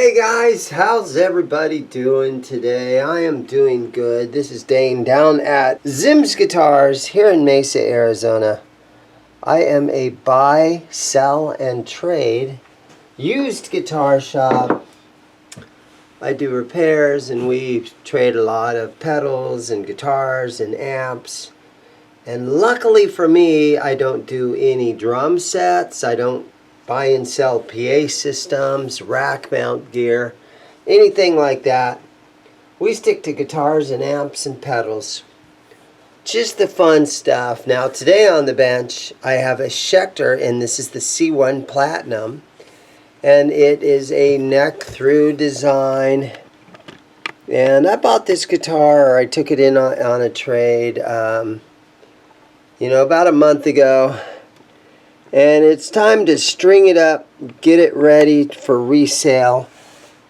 Hey guys, how's everybody doing today? I am doing good. This is Dane down at ZIMM'S Guitars here in Mesa, Arizona. I am a buy, sell, and trade used guitar shop. I do repairs and we trade a lot of pedals and guitars and amps. And luckily for me, I don't do any drum sets. I don't buy and sell PA systems, rack mount gear, anything like that. We stick to guitars and amps and pedals. Just the fun stuff. Now today on the bench I have a Schecter, and this is the C-1 Platinum, and it is a neck through design. And I bought this guitar, or I took it in on a trade about a month ago. And it's time to string it up, get it ready for resale.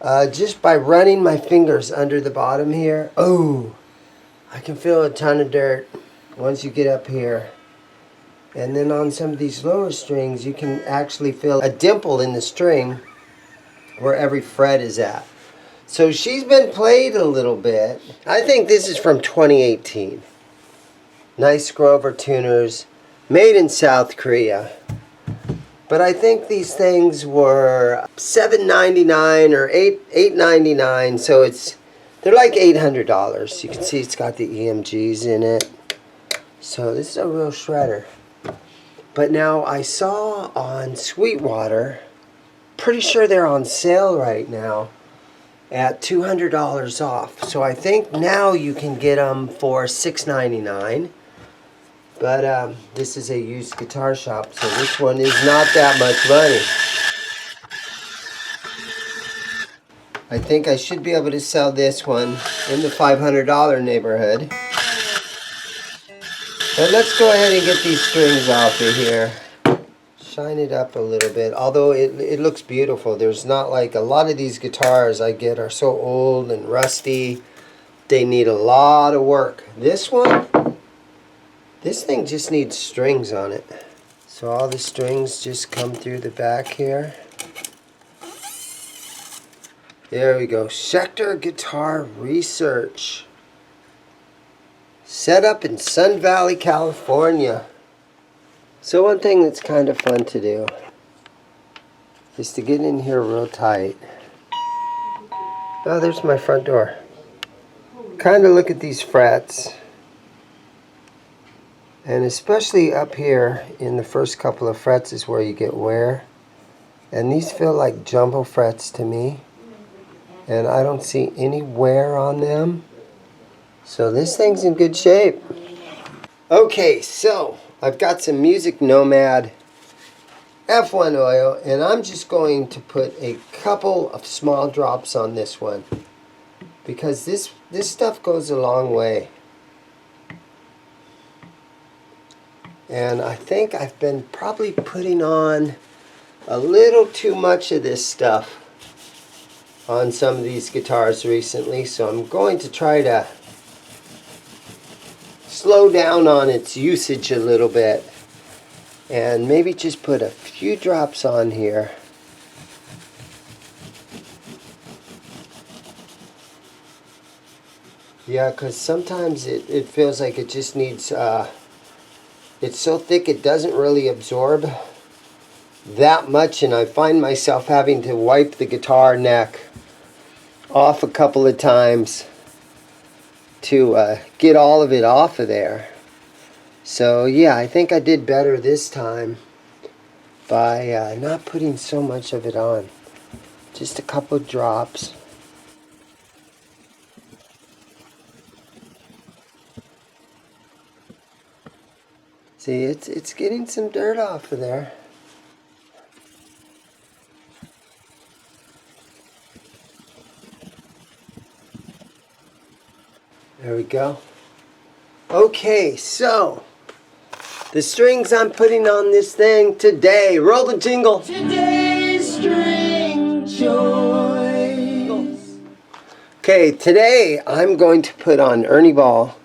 Just by running my fingers under the bottom here. Oh, I can feel a ton of dirt once you get up here. And then on some of these lower strings, you can actually feel a dimple in the string where every fret is at. So she's been played a little bit. I think this is from 2018. Nice Grover tuners. Made in South Korea. But I think these things were $7.99 or $8.99, so they're like $800. You can see it's got the EMGs in it. So this is a real shredder. But now I saw on Sweetwater, pretty sure they're on sale right now at $200 off. So I think now you can get them for $6.99. But this is a used guitar shop, so this one is not that much money. I think I should be able to sell this one in the $500 neighborhood. But let's go ahead and get these strings off of here. Shine it up a little bit, although it looks beautiful. There's not like a lot of these guitars I get are so old and rusty. They need a lot of work. This thing just needs strings on it. So all the strings just come through the back here. There we go. Schecter Guitar Research. Set up in Sun Valley, California. So one thing that's kind of fun to do is to get in here real tight. Oh, there's my front door. Kind of look at these frets. And especially up here in the first couple of frets is where you get wear. And these feel like jumbo frets to me. And I don't see any wear on them. So this thing's in good shape. Okay, so I've got some Music Nomad F1 oil. And I'm just going to put a couple of small drops on this one. Because this stuff goes a long way. And I think I've been probably putting on a little too much of this stuff on some of these guitars recently. So I'm going to try to slow down on its usage a little bit. And maybe just put a few drops on here. Yeah, because sometimes it feels like it just needs... it's so thick it doesn't really absorb that much, and I find myself having to wipe the guitar neck off a couple of times to get all of it off of there. So yeah, I think I did better this time by not putting so much of it on. Just a couple of drops. See, it's getting some dirt off of there. There we go. Okay, so the strings I'm putting on this thing today. Roll the jingle. Today's string choice. Okay, today I'm going to put on Ernie Ball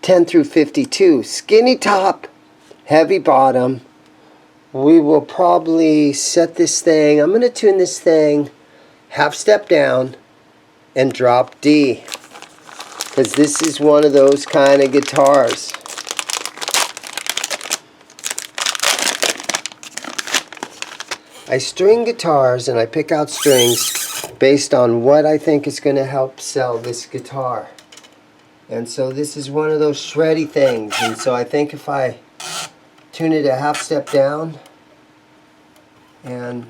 10 through 52. Skinny top, heavy bottom. We will probably set this thing, I'm going to tune this thing half step down and drop D, because this is one of those kind of guitars. I string guitars and I pick out strings based on what I think is going to help sell this guitar. And so this is one of those shreddy things, and so I think if I tune it a half step down and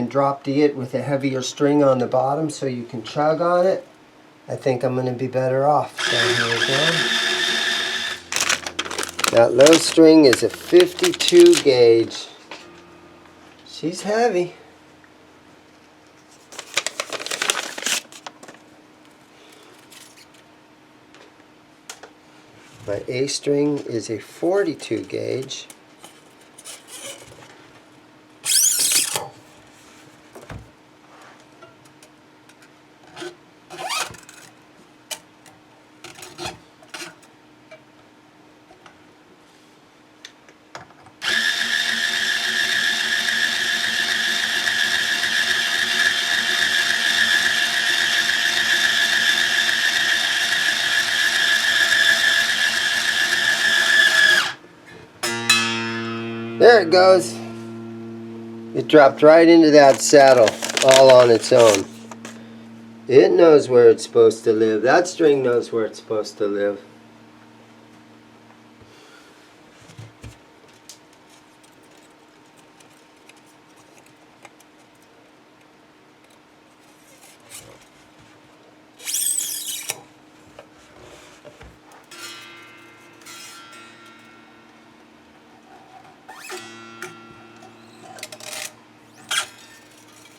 drop D it with a heavier string on the bottom so you can chug on it, I think I'm going to be better off. So here we go. That low string is a 52 gauge. She's heavy. My A string is a 42 gauge. There it goes. It dropped right into that saddle all on its own. It knows where it's supposed to live. That string knows where it's supposed to live.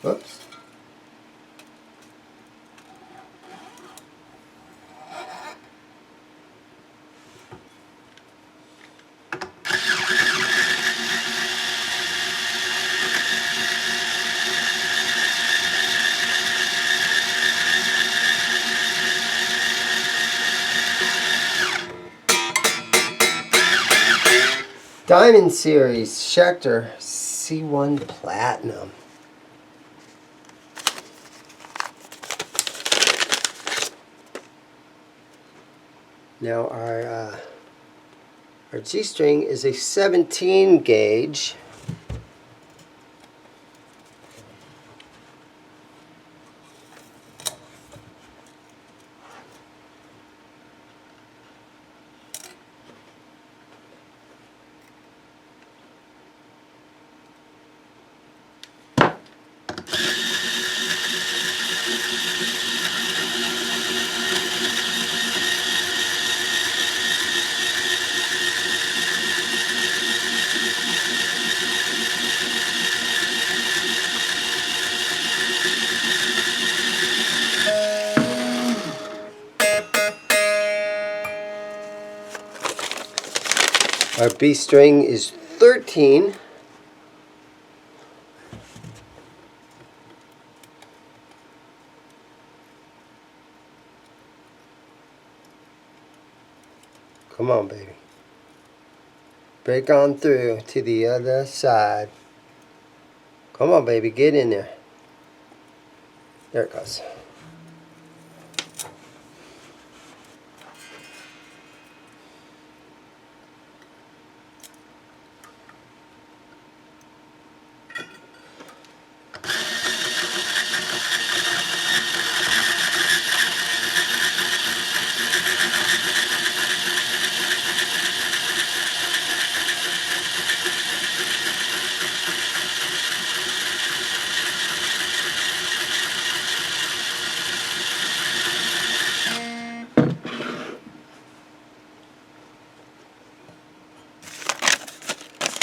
Whoops. Diamond Series Schecter C-1 Platinum. Now our G string is a 17 gauge. Our B string is 13. Come on, baby. Break on through to the other side. Come on, baby, get in there. There it goes.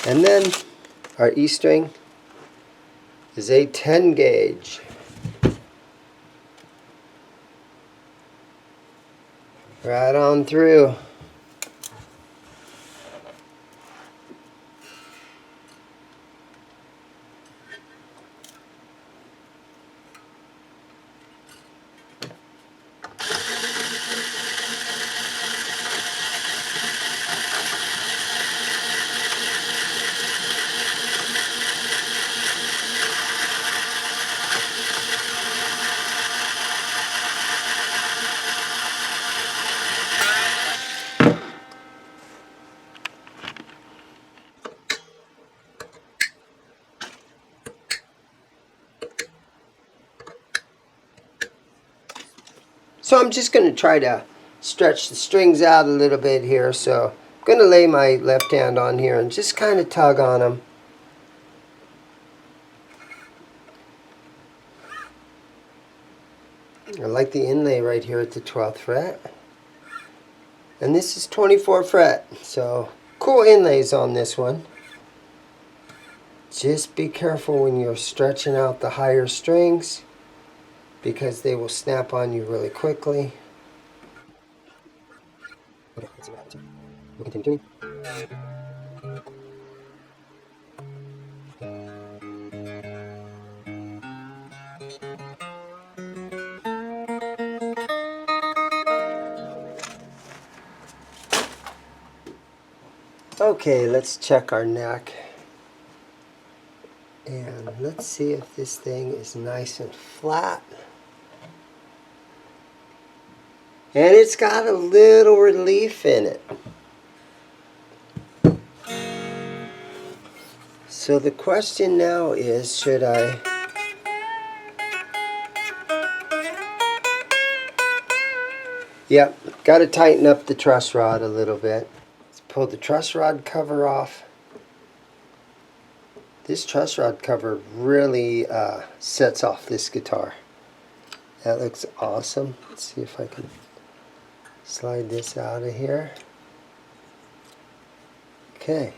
And then our E string is a 10 gauge. Right on through. So I'm just going to try to stretch the strings out a little bit here. So I'm going to lay my left hand on here and just kind of tug on them. I like the inlay right here at the 12th fret. And this is 24th fret. So cool inlays on this one. Just be careful when you're stretching out the higher strings, because they will snap on you really quickly. Okay, let's see what happens here. We'll continue tuning. Okay, let's check our neck. And let's see if this thing is nice and flat. And it's got a little relief in it. So the question now is, should I Yep, got to tighten up the truss rod a little bit. Let's pull the truss rod cover off. This truss rod cover really sets off this guitar. That looks awesome. Let's see if I can slide this out of here. Okay.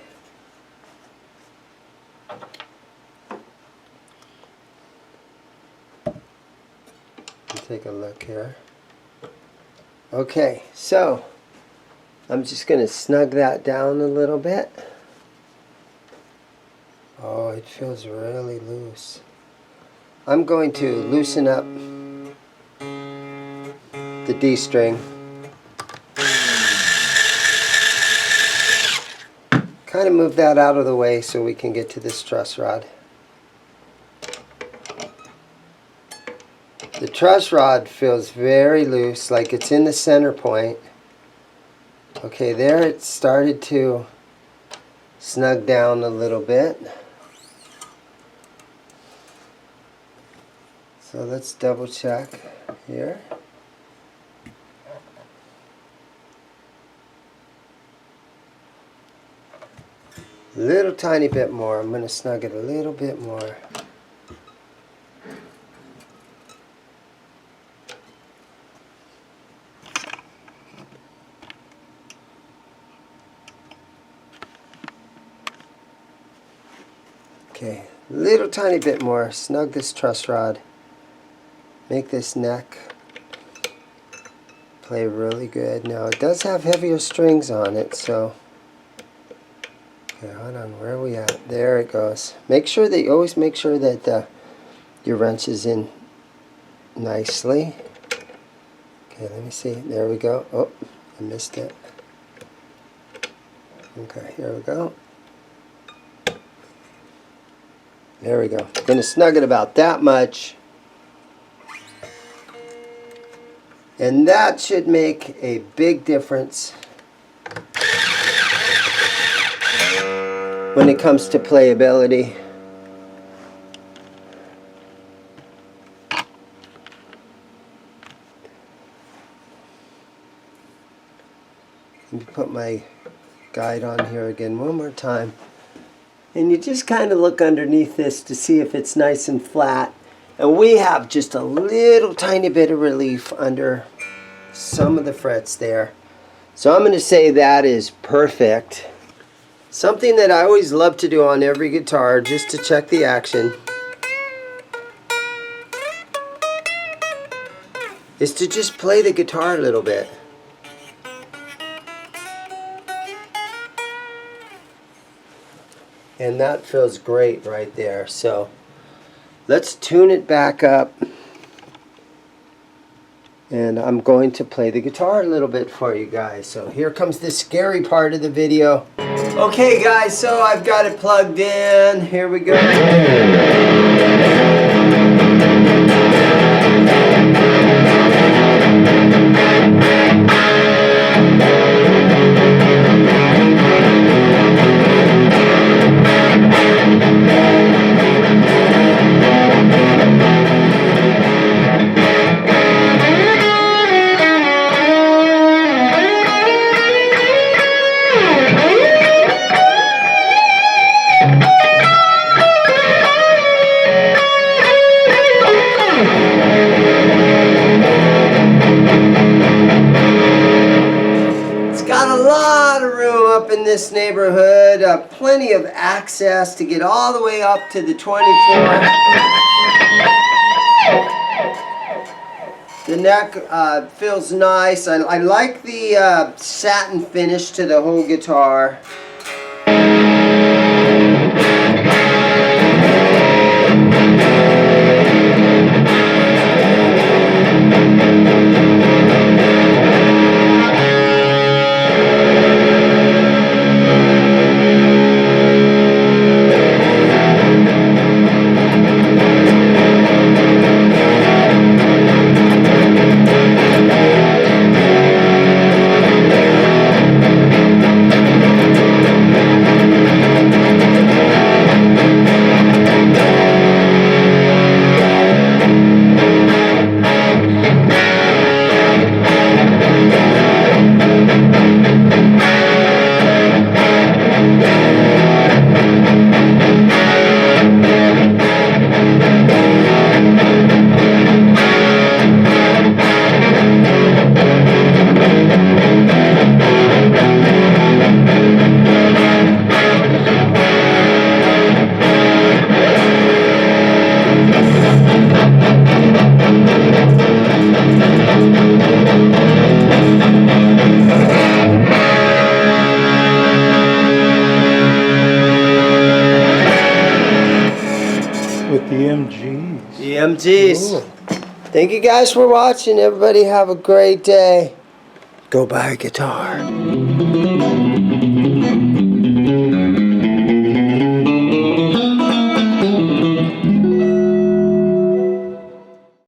Take a look here. Okay, so I'm just going to snug that down a little bit. Oh, it feels really loose. I'm going to loosen up the D string. Kind of move that out of the way so we can get to this truss rod. The truss rod feels very loose, like it's in the center point. Okay, there it started to snug down a little bit. So let's double check here. Little tiny bit more. I'm going to snug it a little bit more. Okay, little tiny bit more. Snug this truss rod. Make this neck play really good. Now it does have heavier strings on it, so okay, hold on, where are we at? There it goes. Make sure that you always make sure that your wrench is in nicely. Okay, let me see. There we go. Oh, I missed it. Okay, here we go. There we go. I'm going to snug it about that much. And that should make a big difference when it comes to playability. Let me put my guide on here again one more time. And you just kind of look underneath this to see if it's nice and flat. And we have just a little tiny bit of relief under some of the frets there. So I'm going to say that is perfect. Something that I always love to do on every guitar, just to check the action, is to just play the guitar a little bit. And that feels great right there. So let's tune it back up. And I'm going to play the guitar a little bit for you guys. So here comes the scary part of the video. Okay guys, so I've got it plugged in. Here we go. good. Plenty of access to get all the way up to the 24. The neck feels nice. I like the satin finish to the whole guitar. With the MGs. The MGs. Thank you guys for watching. Everybody have a great day. Go buy a guitar.